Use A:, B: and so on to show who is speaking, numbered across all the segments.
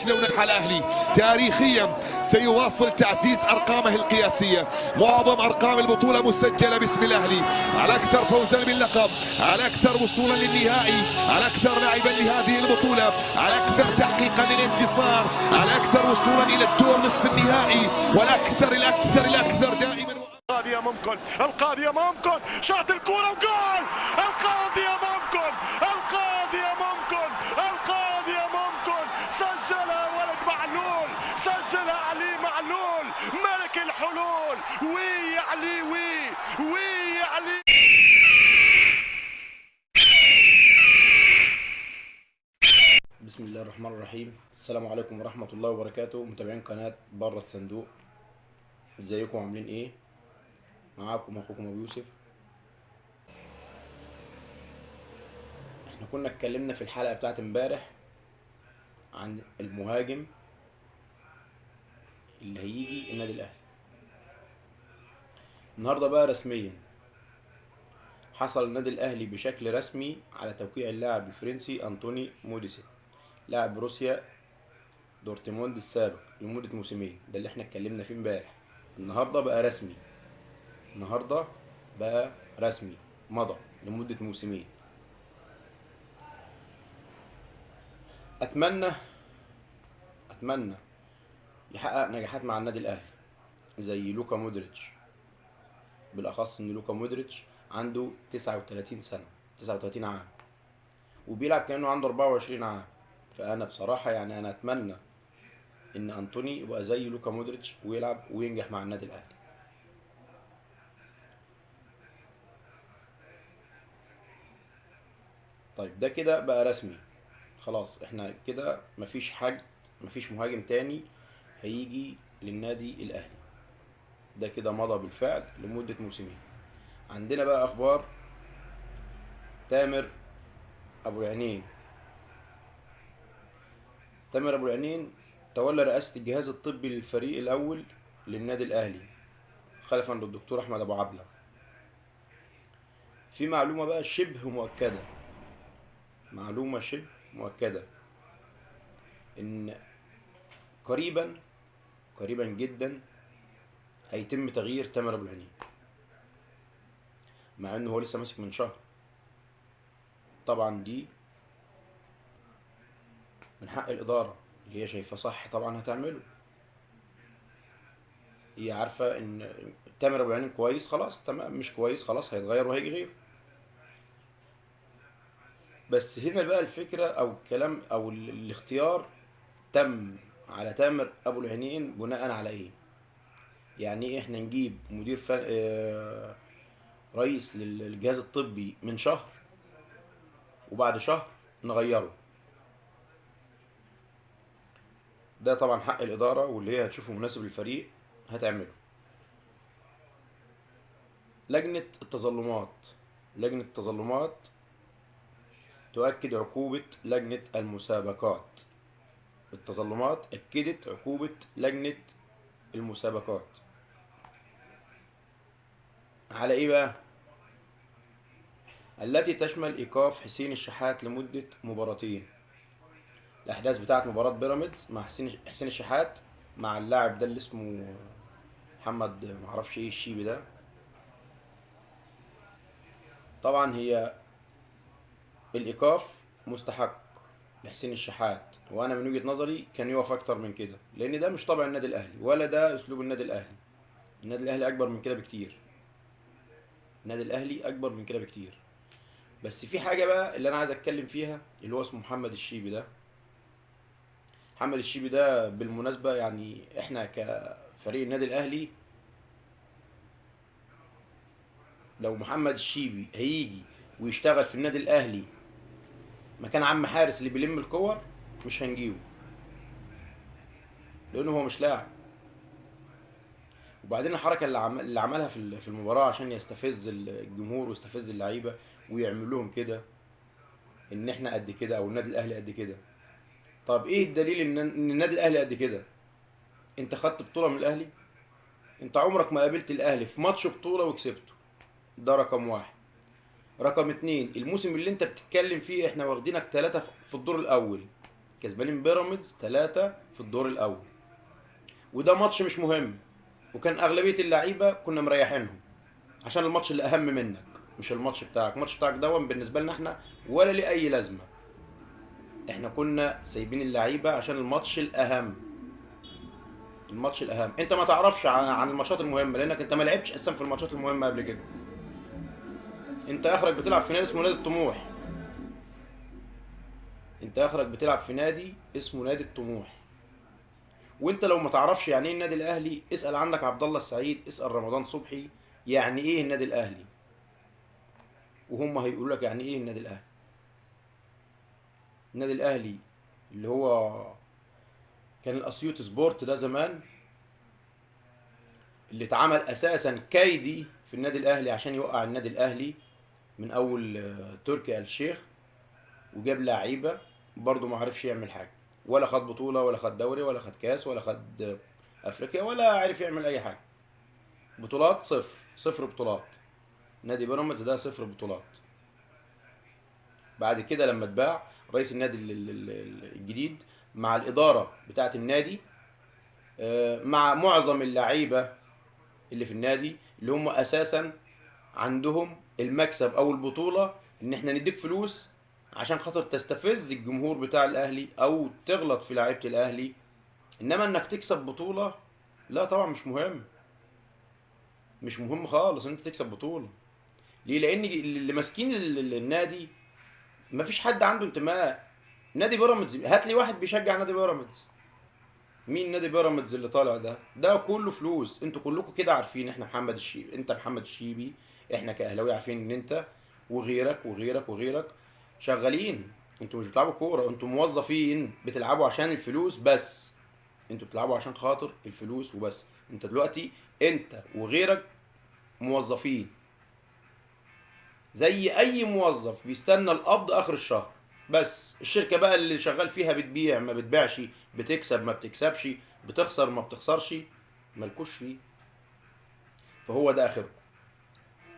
A: فشل ونجح الاهلي تاريخيا سيواصل تعزيز ارقامه القياسيه. معظم ارقام البطوله مسجله باسم الاهلي، على اكثر فوزا باللقب، على اكثر وصولا للنهائي، على اكثر لاعبا لهذه البطوله، على اكثر تحقيقا للانتصار، على اكثر وصولا الى الدور نصف النهائي، والاكثر دائما.
B: القاضية ممكن، القاضية ممكن، شاط الكرة وجول، القاضية ممكن، القاضية ممكن، القاضية ممكن، سجلها ولد معلول، سجلها علي معلول، ملك الحلول، وي علي وي علي.
C: بسم الله الرحمن الرحيم. السلام عليكم ورحمة الله وبركاته. متابعين قناة بره الصندوق، ازيكم عاملين ايه؟ معاكم اخوكم ابو يوسف. احنا كنا اتكلمنا في الحلقة بتاعت امبارح عن المهاجم اللي هيجي النادي الاهلي. النهارده بقى رسميا حصل النادي الاهلي بشكل رسمي على توقيع اللاعب الفرنسي انطوني موديست، لاعب بروسيا دورتموند السابق لمدة موسمين. ده اللي احنا اتكلمنا فيه امبارح. النهارده بقى رسمي، مضى لمدة موسمين. اتمنى يحقق نجاحات مع النادي الاهلي زي لوكا مودريتش، بالاخص ان لوكا مودريتش عنده 39 سنة، 39 عام، وبيلعب كأنه عنده 24 عام. فانا بصراحة يعني انا اتمنى ان انطوني يبقى زي لوكا مودريتش ويلعب وينجح مع النادي الاهلي. طيب ده كده بقى رسمي خلاص. احنا كده مفيش مهاجم تاني هيجي للنادي الاهلي. ده كده مضى بالفعل لمدة موسمين. عندنا بقى اخبار تامر ابو العينين تولى رئاسة الجهاز الطبي للفريق الاول للنادي الاهلي خلفا للدكتور احمد ابو عبلة. في معلومة بقى شبه مؤكدة ان قريبا جدا هيتم تغيير تامر ابو العينين، مع انه هو لسه ماسك من شهر. طبعا دي من حق الاداره اللي هي شايفاه صح طبعا هتعمله. هي عارفه ان تامر ابو العينين كويس خلاص تمام، مش كويس خلاص هيتغير وهيجي غيره. بس هنا بقى الفكرة أو الكلام أو الاختيار تم على تامر أبو العينين بناء على إيه؟ يعني إيه إحنا نجيب مدير رئيس للجهاز الطبي من شهر وبعد شهر نغيره؟ ده طبعا حق الإدارة، واللي هي هتشوفه مناسب للفريق هتعمله. لجنة التظلمات تؤكد عقوبة لجنة المسابقات. التظلمات أكدت عقوبة لجنة المسابقات على إيه بقى؟ التي تشمل إيقاف حسين الشحات لمدة مباراتين. الأحداث بتاعت مباراة بيراميدز مع حسين الشحات مع اللاعب ده اللي اسمه محمد معرفش إيه الشيبي ده. طبعا هي الإيقاف مستحق لحسين الشحات، وأنا من وجهة نظري كان يقف أكتر من كده، لأن ده مش طبع النادي الأهلي ولا ده أسلوب النادي الأهلي. النادي الأهلي أكبر من كده بكتير. بس في حاجة بقى اللي أنا عايز أتكلم فيها، اللي هو اسمه محمد الشيبي ده بالمناسبة يعني إحنا كفريق النادي الأهلي لو محمد الشيبي هيجي ويشتغل في النادي الأهلي مكان عم حارس اللي بيلم الكور مش هنجيبه، لانه هو مش لاعب. وبعدين الحركه اللي عملها في المباراه عشان يستفز الجمهور ويستفز اللعيبه ويعمل لهم كده ان احنا قد كده او النادي الاهلي قد كده. طب ايه الدليل ان النادي الاهلي قد كده؟ انت خدت بطوله من الاهلي؟ انت عمرك ما قابلت الاهلي في ماتش بطوله وكسبته. ده رقم واحد. رقم اتنين، الموسم اللي انت بتتكلم فيه احنا واخدينك 3 في الدور الاول، كسبانين بيراميدز 3 في الدور الاول، وده ماتش مش مهم، وكان اغلبيه اللعيبه كنا مريحينهم عشان الماتش اللي اهم منك، مش الماتش بتاعك. الماتش بتاعك ده بالنسبه لنا احنا ولا ليه اي لازمه. احنا كنا سايبين اللعيبه عشان الماتش الاهم. الماتش الاهم انت ما تعرفش عن الماتشات المهمه، لانك انت ما لعبتش اصلا في الماتشات المهمه قبل كده. انت اخرك بتلعب في نادي اسمه نادي الطموح. انت اخرك بتلعب في نادي اسمه نادي الطموح. وانت لو ما تعرفش يعني ايه النادي الاهلي، اسال عنك عبد الله السعيد، اسال رمضان صبحي يعني ايه النادي الاهلي، وهم هيقولوا لك يعني ايه النادي الاهلي. النادي الاهلي اللي هو كان الاسيوط سبورت ده زمان، اللي اتعمل اساسا كيدي في النادي الاهلي عشان يوقع النادي الاهلي، من اول تركي آل الشيخ، وجاب لعيبه برضه ما عرفش يعمل حاجه، ولا خد بطوله ولا خد دوري ولا خد كاس ولا خد افريقيا ولا عرف يعمل اي حاجه. بطولات صفر، صفر بطولات. نادي بيراميدز ده صفر بطولات. بعد كده لما اتباع رئيس النادي الجديد مع الاداره بتاعه النادي، مع معظم اللعيبه اللي في النادي اللي هم اساسا عندهم المكسب او البطوله، ان احنا نديك فلوس عشان خاطر تستفز الجمهور بتاع الاهلي او تغلط في لعيبه الاهلي، انما انك تكسب بطوله لا طبعا مش مهم. مش مهم خالص ان انت تكسب بطوله. ليه؟ لان اللي ماسكين النادي مفيش حد عنده انتماء. نادي بيراميدز، هات لي واحد بيشجع نادي بيراميدز. مين نادي بيراميدز اللي طالع ده؟ ده كله فلوس. انتوا كلكم كده عارفين، احنا محمد الشيبي، انت محمد الشيبي، احنا كاهلاوي عارفين ان انت وغيرك وغيرك وغيرك شغالين. انتوا مش بتلعبوا كوره، انتوا موظفين بتلعبوا عشان الفلوس بس. انتوا بتلعبوا عشان خاطر الفلوس وبس. انت دلوقتي انت وغيرك موظفين زي اي موظف بيستنى القبض اخر الشهر بس. الشركه بقى اللي شغال فيها بتبيع ما بتبيعش، بتكسب ما بتكسبش، بتخسر ما بتخسرش، مالكوش فيه. فهو ده اخركم.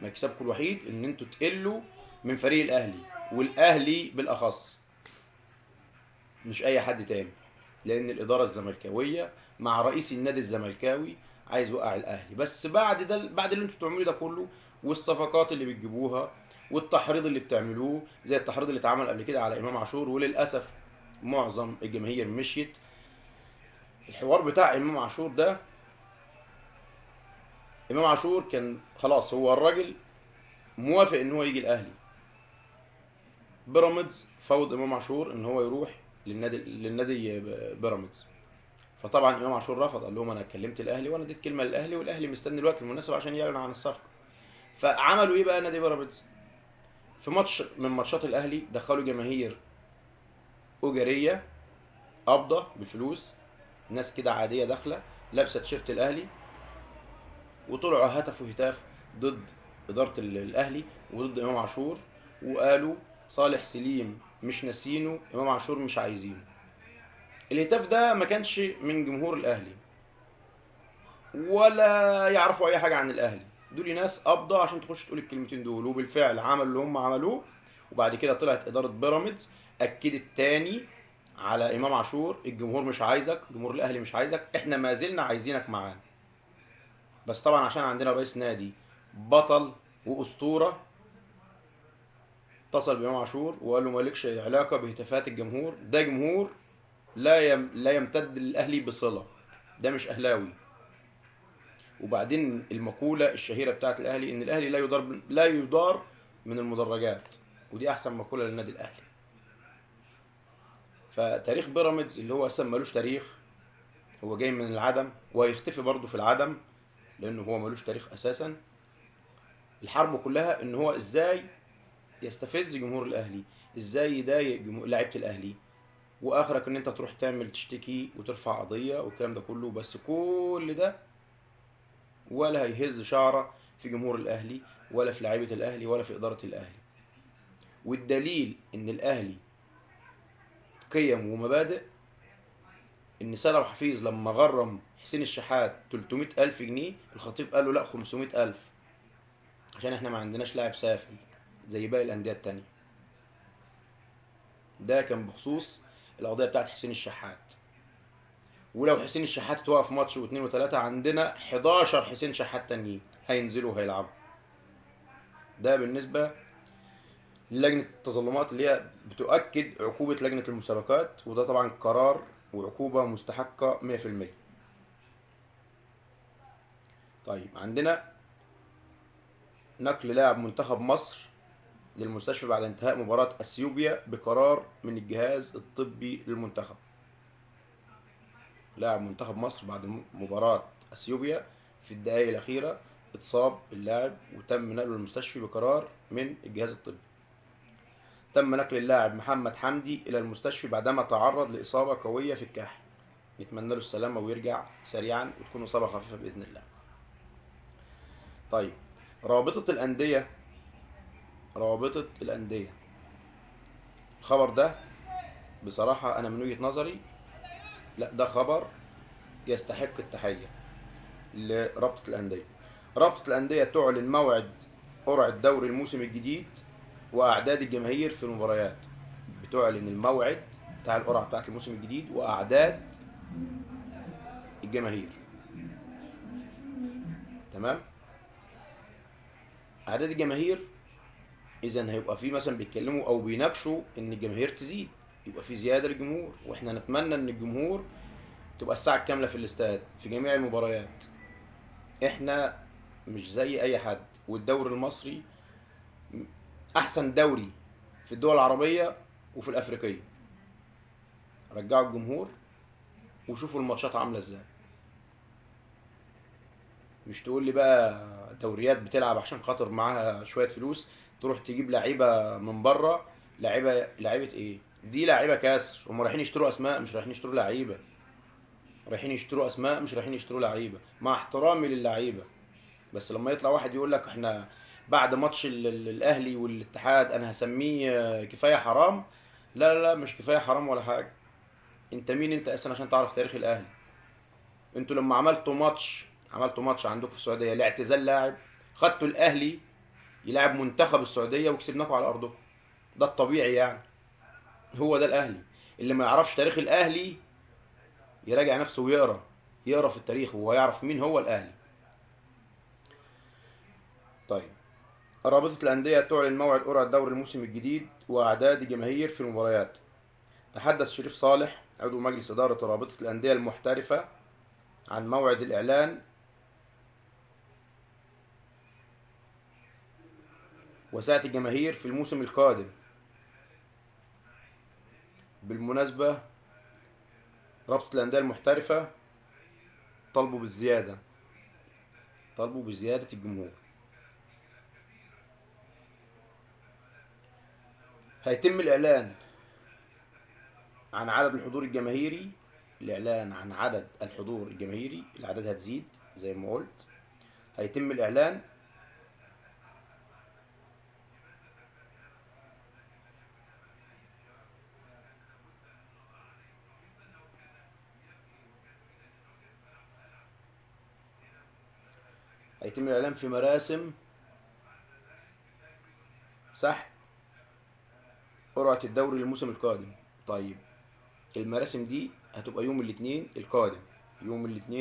C: مكسبكم الوحيد ان انتوا تقلوا من فريق الاهلي، والاهلي بالاخص، مش اي حد تاني. لان الاداره الزملكاويه مع رئيس النادي الزملكاوي عايز يوقع الاهلي. بس بعد ده، بعد اللي انتوا بتعملوه ده كله، والصفقات اللي بتجيبوها، والتحريض اللي بتعملوه، زي التحريض اللي اتعمل قبل كده على امام عاشور، وللاسف معظم الجماهير مشيت. الحوار بتاع امام عاشور ده، امام عاشور كان خلاص هو الراجل موافق ان هو يجي الاهلي. بيراميدز فوض امام عاشور ان هو يروح للنادي بيراميدز. فطبعا امام عاشور رفض، قال لهم انا كلمت الاهلي وانا اديت كلمه للاهلي، والاهلي مستني الوقت المناسب عشان يعلن عن الصفقه. فعملوا ايه بقى نادي بيراميدز؟ في ماتش من ماتشات الاهلي دخلوا جماهير اجاريه قابضه بالفلوس، ناس كده عاديه داخله لابسه تيشيرت الاهلي، وطلعوا هتفوا هتاف ضد اداره الاهلي وضد امام عاشور، وقالوا صالح سليم مش ناسينه، امام عاشور مش عايزينه. الهتاف ده ما كانش من جمهور الاهلي ولا يعرفوا اي حاجه عن الاهلي، دول ناس قابضه عشان تخش تقول الكلمتين دول. وبالفعل عملوا اللي هم عملوه. وبعد كده طلعت اداره بيراميدز اكدت تاني على امام عاشور، الجمهور مش عايزك، جمهور الاهلي مش عايزك، احنا ما زلنا عايزينك معانا. بس طبعا عشان عندنا رئيس نادي بطل واسطوره، اتصل بامام عاشور وقال له مالكش علاقه بهتافات الجمهور، ده جمهور لا يمتد للاهلي بصله، ده مش اهلاوي. وبعدين المقوله الشهيره بتاعت الاهلي ان الاهلي لا يدار من المدرجات، ودي احسن مقوله للنادي الاهلي. فتاريخ بيراميدز اللي هو اصلا ملوش تاريخ، هو جاي من العدم وهيختفي برضه في العدم، لانه هو ملوش تاريخ اساسا. الحرب كلها ان هو ازاي يستفز جمهور الاهلي، ازاي يضايق لعيبه الاهلي، واخرك ان انت تروح تعمل تشتكي وترفع قضيه والكلام ده كله. بس كل ده ولا هيهز شعره في جمهور الاهلي ولا في لعيبه الاهلي ولا في اداره الاهلي. والدليل ان الاهلي قيم ومبادئ، ان سالم حفيظ لما غرم حسين الشحات 300,000 جنيه، الخطيب قال له لا 500,000 عشان احنا ما عندناش لاعب سافل زي باقي الانديه التانيه. ده كان بخصوص القضيه بتاعت حسين الشحات. ولو حسين الشحات توقف ماتش واثنين وثلاثه، عندنا 11 حسين شحات تانيين هينزلوا وهيلعبوا. ده بالنسبه للجنه التظلمات اللي هي بتؤكد عقوبه لجنه المسابقات، وده طبعا قرار وعقوبه مستحقه 100%. طيب عندنا نقل لاعب منتخب مصر للمستشفى بعد انتهاء مباراة اثيوبيا بقرار من الجهاز الطبي للمنتخب. لاعب منتخب مصر بعد مباراة اثيوبيا في الدقائق الأخيرة اتصاب اللاعب وتم نقله للمستشفى بقرار من الجهاز الطبي. تم نقل اللاعب محمد حمدي إلى المستشفى بعدما تعرض لإصابة قوية في الكاحل. نتمنى له السلامة ويرجع سريعا وتكون إصابة خفيفة بإذن الله. طيب رابطة الأندية، الخبر ده بصراحة أنا من وجهة نظري لا، ده خبر يستحق التحية لرابطة الأندية. رابطة الأندية تعلن موعد قرعة دوري الموسم الجديد وأعداد الجماهير في المباريات. بتعلن الموعد بتاع القرعة بتاعت الموسم الجديد وأعداد الجماهير. تمام؟ أعداد الجماهير إذا هيبقى في مثلا بيتكلموا أو بيناقشوا إن الجماهير تزيد، يبقى في زيادة للجمهور، وإحنا نتمنى إن الجمهور تبقى الساعة الكاملة في الاستاد في جميع المباريات. إحنا مش زي أي حد، والدوري المصري أحسن دوري في الدول العربية وفي الأفريقية. رجعوا الجمهور وشوفوا الماتشات عاملة إزاي. مش تقول لي بقى دوريات بتلعب عشان خاطر معاها شوية فلوس تروح تجيب لعيبة من بره. لعيبة ايه؟ دي لعيبة كسر. هم رايحين يشتروا اسماء مش رايحين يشتروا لعيبة. رايحين يشتروا اسماء مش رايحين يشتروا لعيبة، مع احترامي للعيبة. بس لما يطلع واحد يقول لك احنا بعد ماتش الاهلي والاتحاد انا هسميه كفاية حرام، لا لا لا، مش كفاية حرام ولا حاجة. انت مين انت اصلا عشان تعرف تاريخ الاهلي؟ انتوا لما عملتوا ماتش عندكم في السعودية لاعتزال لاعب، خدتوا الاهلي يلعب منتخب السعودية وكسبناكم على ارضكم. ده الطبيعي يعني. هو ده الاهلي. اللي ما يعرفش تاريخ الاهلي يراجع نفسه ويقرا في التاريخ وهو يعرف مين هو الاهلي. طيب رابطة الأندية تعلن موعد قرعة دوري الموسم الجديد وأعداد الجماهير في المباريات. تحدث شريف صالح عضو مجلس إدارة رابطة الأندية المحترفة عن موعد الإعلان وسعة الجماهير في الموسم القادم. بالمناسبة رابطة الأندية المحترفة طلبوا بزيادة الجمهور. هيتم الإعلان عن عدد الحضور الجماهيري. الأعداد هتزيد زي ما قلت. هيتم الإعلان في مراسم سحب قرعة الدوري للموسم القادم. طيب المراسم دي هتبقى يوم الاثنين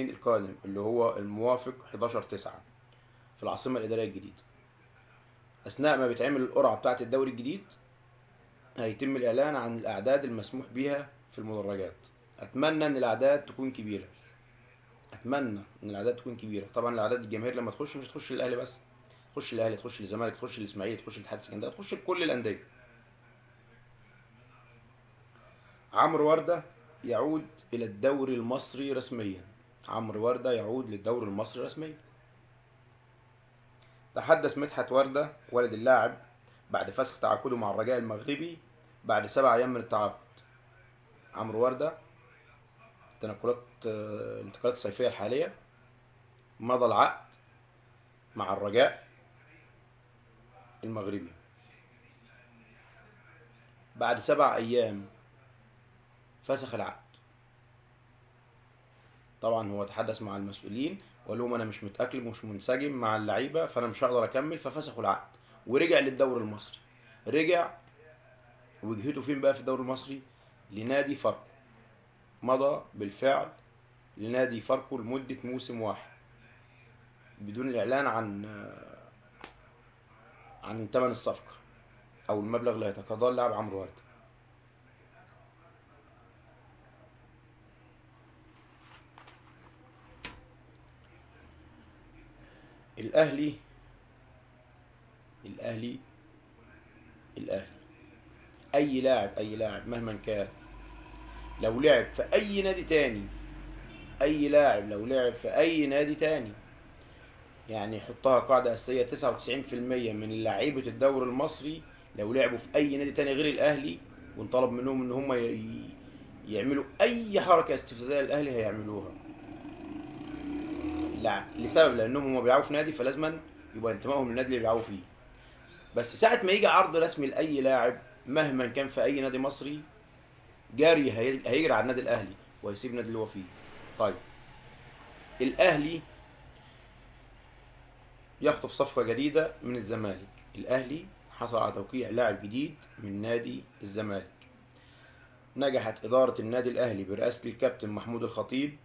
C: القادم اللي هو الموافق 11/9 في العاصمة الإدارية الجديدة. أثناء ما بيتعمل القرعة بتاعة الدوري الجديد هيتم الإعلان عن الأعداد المسموح بيها في المدرجات. أتمنى إن الأعداد تكون كبيرة. طبعا الأعداد الجماهير لما تخش مش تخش للأهلي بس، تخش للأهلي، تخش للزمالك، تخش للإسماعيلي، تخش للاتحاد السكندري، تخش لكل الأندية. عمرو وردة يعود إلى الدوري المصري رسميا. تحدث مدحت وردة والد اللاعب بعد فسخ تعاقده مع الرجاء المغربي بعد 7 أيام من التعاقد. عمرو وردة الانتقالات الصيفية الحالية مضى العقد مع الرجاء المغربي بعد 7 أيام فسخ العقد. طبعا هو تحدث مع المسؤولين وقال لهم انا مش متأقلم ومش منسجم مع اللعيبه فانا مش هقدر اكمل، ففسخوا العقد ورجع للدوري المصري. رجع وجهته فين بقى في الدوري المصري؟ لنادي فاركو، مضى بالفعل لنادي فاركو لمدة موسم واحد بدون الإعلان عن ثمن الصفقة أو المبلغ اللي هيتقاضاه اللاعب عمرو وردة. الأهلي أي لاعب مهما كان لو لعب في أي نادي تاني، يعني حطها قاعدة أساسية، 99% من لعيبة الدوري المصري لو لعبوا في أي نادي تاني غير الأهلي وانطلب منهم إن هم يعملوا أي حركة استفزازية للأهلي هيعملوها. لا، لسبب لأنهم هم بيلعبوا في نادي فلازما يبقى انتمائهم للنادي اللي بيلعبوا فيه. بس ساعة ما يجي عرض رسمي لأي لاعب مهما كان في أي نادي مصري، جاري هيجري على النادي الأهلي وهيسيب النادي اللي هو فيه. طيب الأهلي يخطف صفقة جديدة من الزمالك. الأهلي حصل على توقيع لاعب جديد من نادي الزمالك. نجحت إدارة النادي الأهلي برئاسة الكابتن محمود الخطيب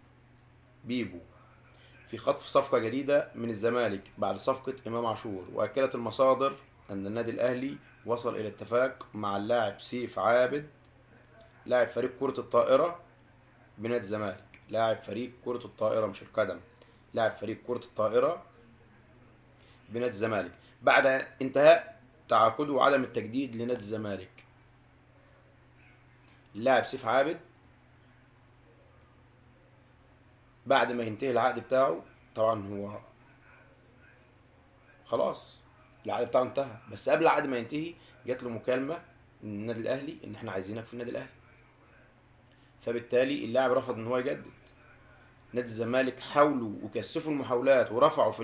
C: بيبو في خطف صفقة جديدة من الزمالك بعد صفقة إمام عاشور. وأكدت المصادر أن النادي الأهلي وصل إلى اتفاق مع اللاعب سيف عابد لاعب فريق كرة الطائرة بنادي الزمالك. لاعب فريق كرة الطائرة مش القدم، لاعب فريق كرة الطائرة بنادي الزمالك بعد انتهاء تعاقده وعدم التجديد لنادي الزمالك. اللاعب سيف عابد بعد ما ينتهي العقد بتاعه، طبعا هو خلاص العقد بتاعه انتهى، بس قبل العقد ما ينتهي جات له مكالمة من النادي الأهلي إن احنا عايزينك في النادي الأهلي. فبالتالي اللاعب رفض إن هو يجدد. نادي الزمالك حاولوا وكثفوا المحاولات ورفعوا في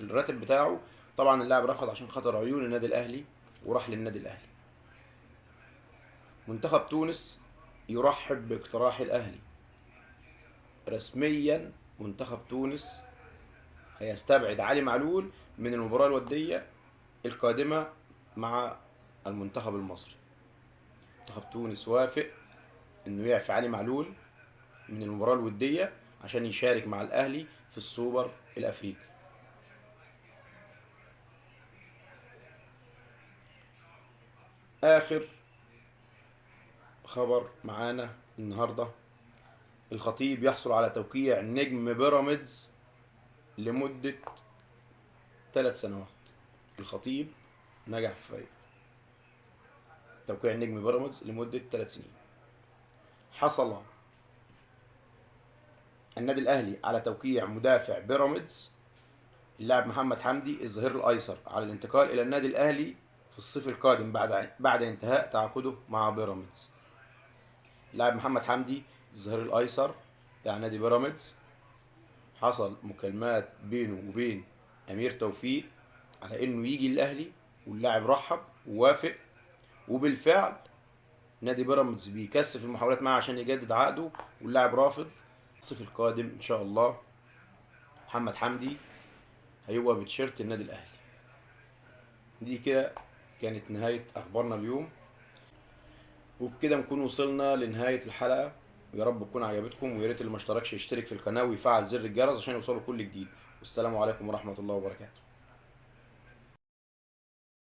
C: الراتب بتاعه، طبعا اللاعب رفض عشان خاطر عيون النادي الأهلي وراح للنادي الأهلي. منتخب تونس يرحب باقتراح الأهلي. رسميا منتخب تونس هيستبعد علي معلول من المباراة الودية القادمة مع المنتخب المصري. منتخب تونس وافق انه يعفي علي معلول من المباراة الودية عشان يشارك مع الأهلي في السوبر الأفريقي. آخر خبر معانا النهاردة، الخطيب يحصل على توقيع نجم بيراميدز لمدة 3 سنوات. الخطيب نجح في توقيع نجم بيراميدز لمدة 3 سنين. حصل النادي الأهلي على توقيع مدافع بيراميدز اللاعب محمد حمدي الظهير الأيسر على الانتقال إلى النادي الأهلي في الصيف القادم بعد انتهاء تعاقده مع بيراميدز. اللاعب محمد حمدي الظهير الأيسر بتاع نادي بيراميدز حصل مكالمات بينه وبين أمير توفيق على إنه يجي الأهلي، واللاعب رحب ووافق، وبالفعل نادي بيراميدز بيكثف المحاولات معه عشان يجدد عقده واللاعب رافض. الصيف القادم إن شاء الله محمد حمدي هيبقى بتيشيرت النادي الأهلي. دي كده كانت نهاية أخبارنا اليوم، وبكده نكون وصلنا لنهاية الحلقة. ويا رب تكون عجبتكم، ويا ريت اللي ما اشتركش يشترك في القناة ويفعل زر الجرس عشان يوصله كل جديد. والسلام عليكم ورحمة الله وبركاته.